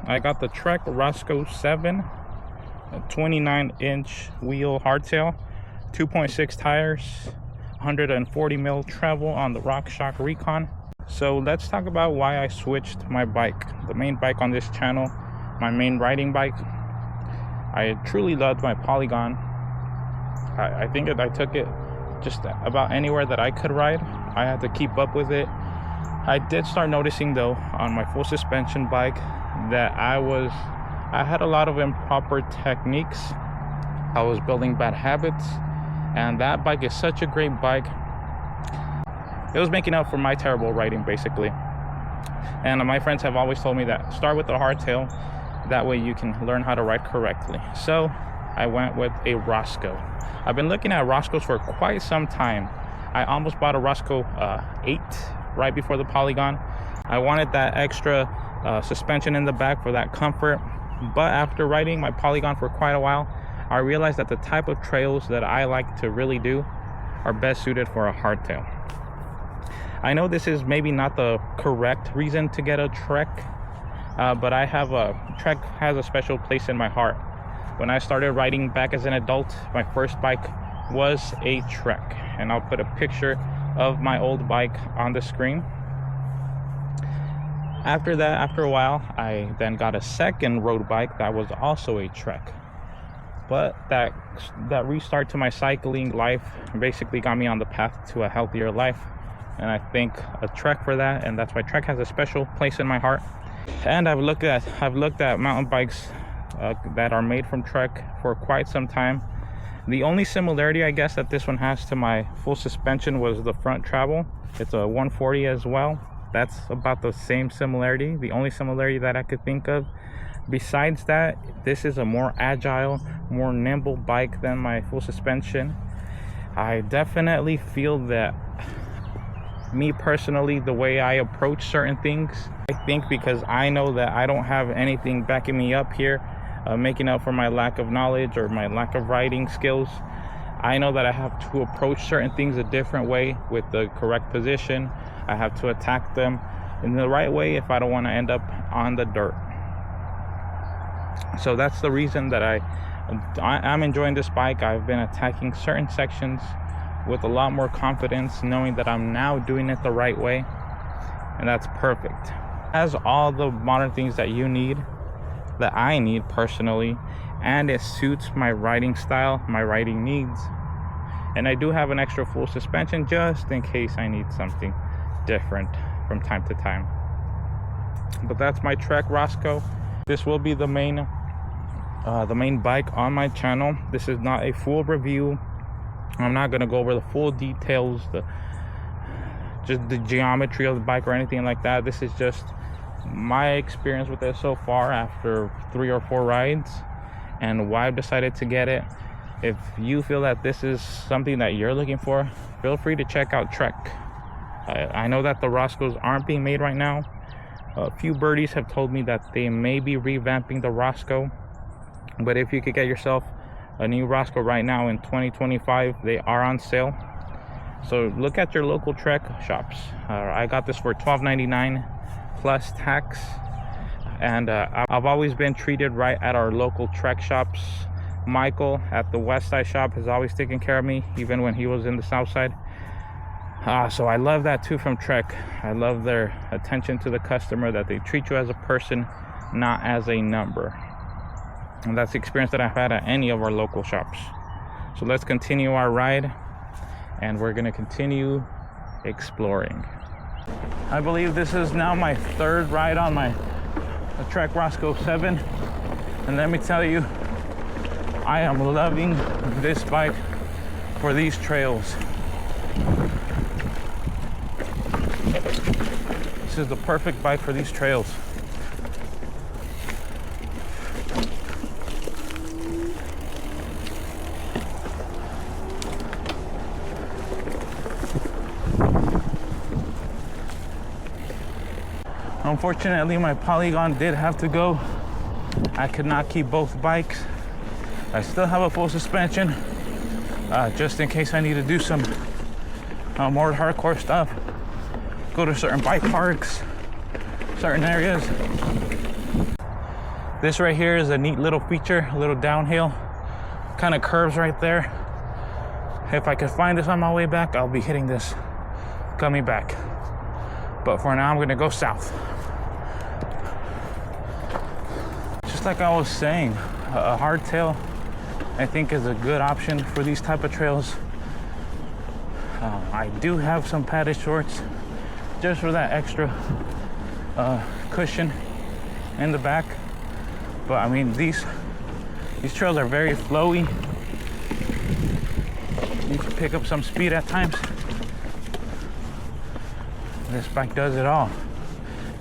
I got the Trek Roscoe 7, a 29-inch wheel hardtail, 2.6 tires, 140 mil travel on the RockShox Recon. So let's talk about why I switched my bike. The main bike on this channel, my main riding bike. I truly loved my Polygon. I think I took it just about anywhere that I could ride. I had to keep up with it. I did start noticing though on my full suspension bike that I had a lot of improper techniques. I was building bad habits, and that bike is such a great bike. It was making up for my terrible riding basically. And my friends have always told me that start with the hardtail, that way you can learn how to ride correctly. So I went with a Roscoe. I've been looking at Roscoes for quite some time. I almost bought a Roscoe 8 right before the Polygon. I wanted that extra suspension in the back for that comfort, but after riding my Polygon for quite a while, I realized that the type of trails that I like to really do are best suited for a hardtail. I know this is maybe not the correct reason to get a Trek, but Trek has a special place in my heart. When I started riding back as an adult, my first bike was a Trek, and I'll put a picture of my old bike on the screen. After that, after a while, I then got a second road bike that was also a Trek. But that restart to my cycling life basically got me on the path to a healthier life, and I thank a Trek for that, and that's why Trek has a special place in my heart. And I've looked at mountain bikes that are made from Trek for quite some time. The only similarity I guess that this one has to my full suspension was the front travel. It's a 140 as well. That's about the same similarity, the only similarity that I could think of. Besides that, this is a more agile, more nimble bike than my full suspension. I definitely feel that, me personally, the way I approach certain things, I think because I know that I don't have anything backing me up here, making up for my lack of knowledge or my lack of riding skills, I know that I have to approach certain things a different way with the correct position. I have to attack them in the right way if I don't want to end up on the dirt. So that's the reason that I'm enjoying this bike. I've been attacking certain sections with a lot more confidence, knowing that I'm now doing it the right way, and that's perfect. It has all the modern things that you need, that I need personally, and it suits my riding style, my riding needs. And I do have an extra full suspension just in case I need something different from time to time. But that's my Trek Roscoe. This will be the main bike on my channel. This is not a full review. I'm not going to go over the full details, just the geometry of the bike or anything like that. This is just my experience with it so far after 3 or 4 rides and why I've decided to get it. If you feel that this is something that you're looking for, feel free to check out Trek. I know that the Roscoes aren't being made right now. A few birdies have told me that they may be revamping the Roscoe, but if you could get yourself a new Roscoe right now in 2025, they are on sale. So look at your local Trek shops. I got this for $12.99 plus tax, and I've always been treated right at our local Trek shops. Michael at the West Side shop has always taken care of me, even when he was in the South Side. So I love that too from Trek. I love their attention to the customer, that they treat you as a person, not as a number. And that's the experience that I've had at any of our local shops. So let's continue our ride, and we're gonna continue exploring. I believe this is now my 3rd ride on my Trek Roscoe 7, and let me tell you, I am loving this bike for these trails. This is the perfect bike for these trails. Unfortunately, my Polygon did have to go. I could not keep both bikes. I still have a full suspension, just in case I need to do some more hardcore stuff. Go to certain bike parks, certain areas. This right here is a neat little feature, a little downhill, kind of curves right there. If I could find this on my way back, I'll be hitting this coming back. But for now, I'm gonna go south. Just like I was saying, a hardtail I think is a good option for these type of trails. I do have some padded shorts just for that extra cushion in the back. But I mean, these trails are very flowy. You can pick up some speed at times. This bike does it all.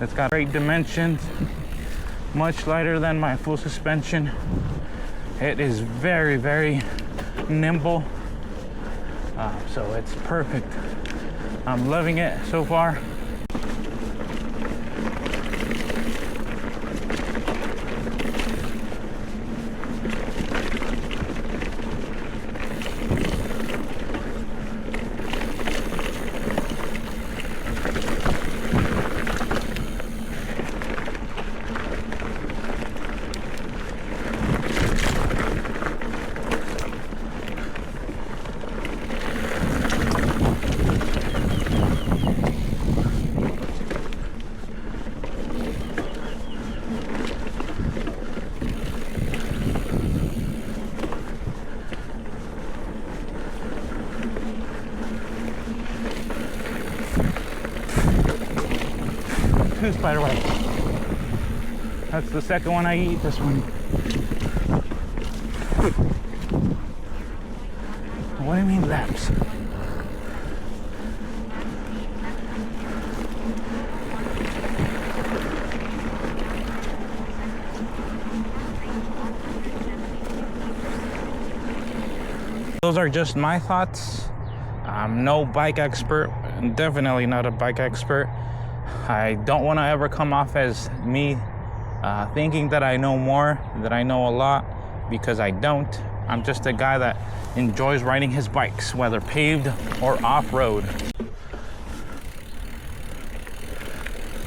It's got great dimensions, much lighter than my full suspension. It is very, very nimble. So it's perfect. I'm loving it so far. Two spider webs. That's the second one I eat this one. What do you mean laps? Those are just my thoughts. I'm no bike expert, definitely not a bike expert. I don't want to ever come off as me thinking that I know more, that I know a lot, because I don't. I'm just a guy that enjoys riding his bikes, whether paved or off-road.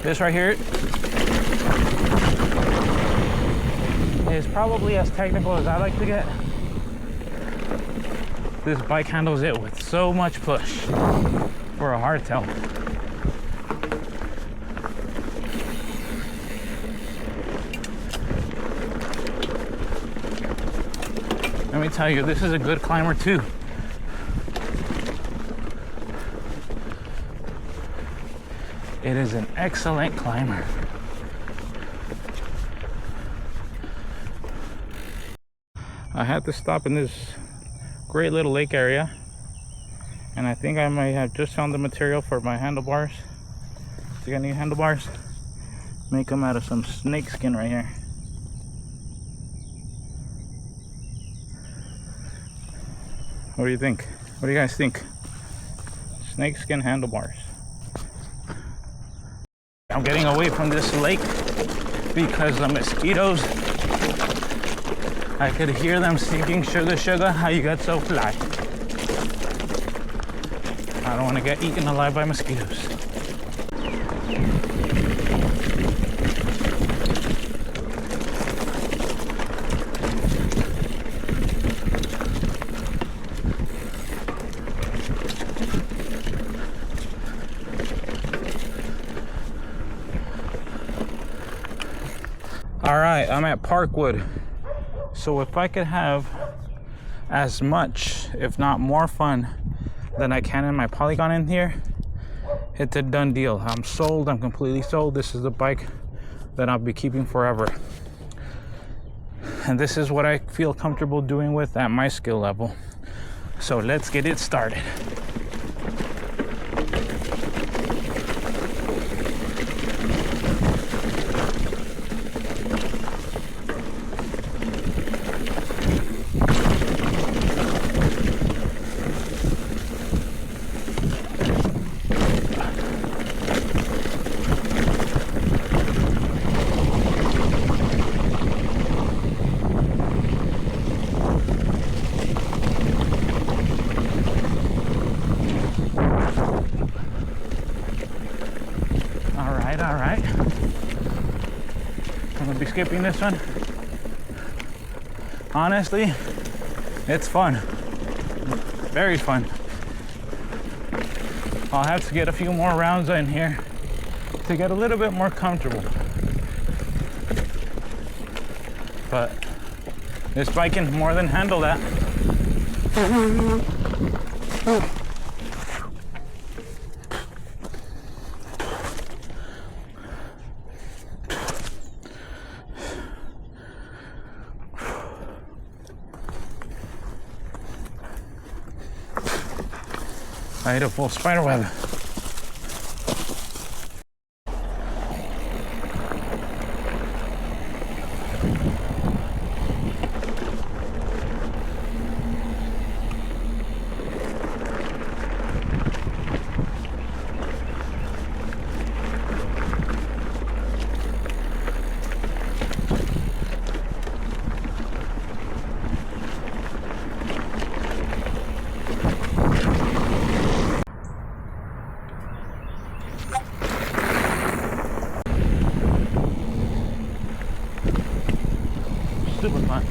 This right here is probably as technical as I like to get. This bike handles it with so much push for a hardtail. Let me tell you, this is a good climber too. It is an excellent climber. I had to stop in this great little lake area, and I think I might have just found the material for my handlebars. So I got new handlebars. Make them out of some snake skin right here. What do you think? What do you guys think? Snakeskin handlebars. I'm getting away from this lake because the mosquitoes, I could hear them singing, sugar, sugar, how you got so fly. I don't want to get eaten alive by mosquitoes. All right, I'm at Parkwood. So if I could have as much, if not more fun than I can in my Polygon in here, it's a done deal. I'm sold, I'm completely sold. This is the bike that I'll be keeping forever. And this is what I feel comfortable doing with at my skill level. So let's get it started. skipping this one. Honestly, it's fun. Very fun. I'll have to get a few more rounds in here to get a little bit more comfortable. But this bike can more than handle that. I hit a full spider web. Super fun.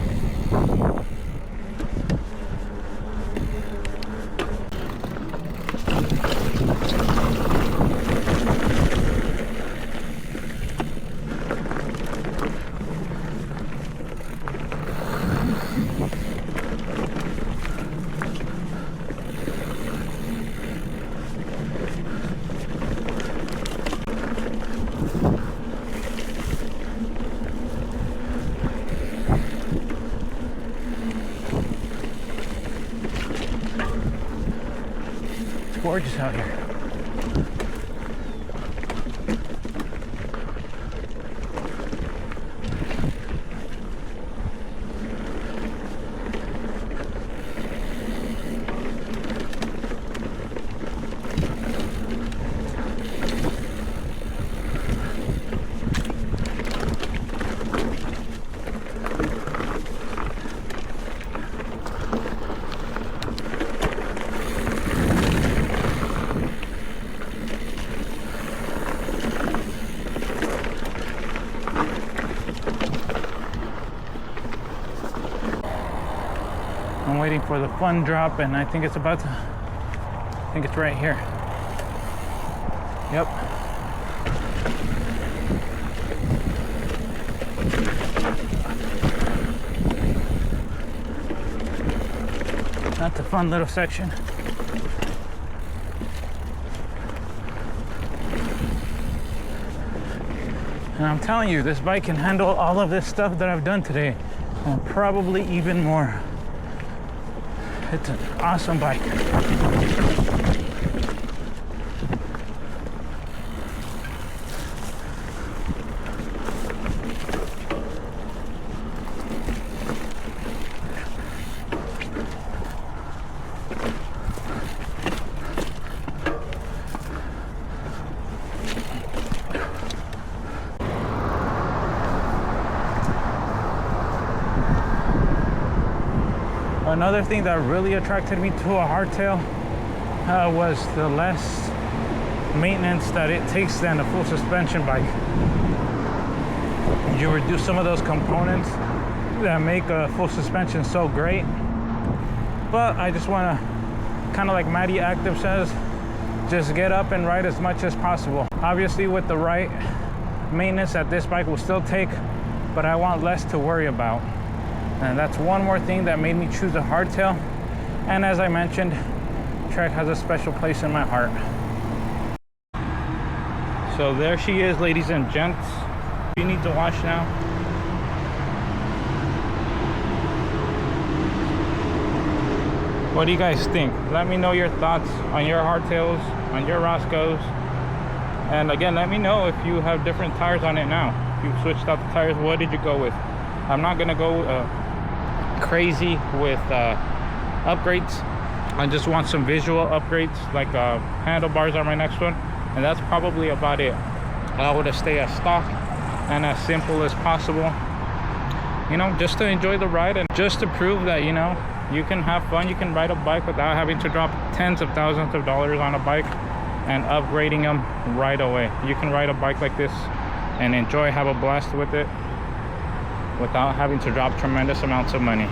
Gorgeous out here. I'm waiting for the fun drop, and I think it's about to, I think it's right here. Yep. That's a fun little section. And I'm telling you, this bike can handle all of this stuff that I've done today, and probably even more. It's an awesome bike. Another thing that really attracted me to a hardtail was the less maintenance that it takes than a full suspension bike. You reduce some of those components that make a full suspension so great. But I just want to, kind of like Matty Active says, just get up and ride as much as possible. Obviously with the right maintenance that this bike will still take, but I want less to worry about. And that's one more thing that made me choose a hardtail. And as I mentioned, Trek has a special place in my heart. So there she is, ladies and gents. You need to wash now. What do you guys think? Let me know your thoughts on your hardtails, on your Roscoes. And again, let me know if you have different tires on it now. If you switched out the tires, what did you go with? I'm not gonna go crazy with upgrades. I just want some visual upgrades, like handlebars are my next one, and that's probably about it. I would stay as stock and as simple as possible, you know, just to enjoy the ride and just to prove that, you know, you can have fun, you can ride a bike without having to drop tens of thousands of dollars on a bike and upgrading them right away. You can ride a bike like this and enjoy, have a blast with it. without having to drop tremendous amounts of money.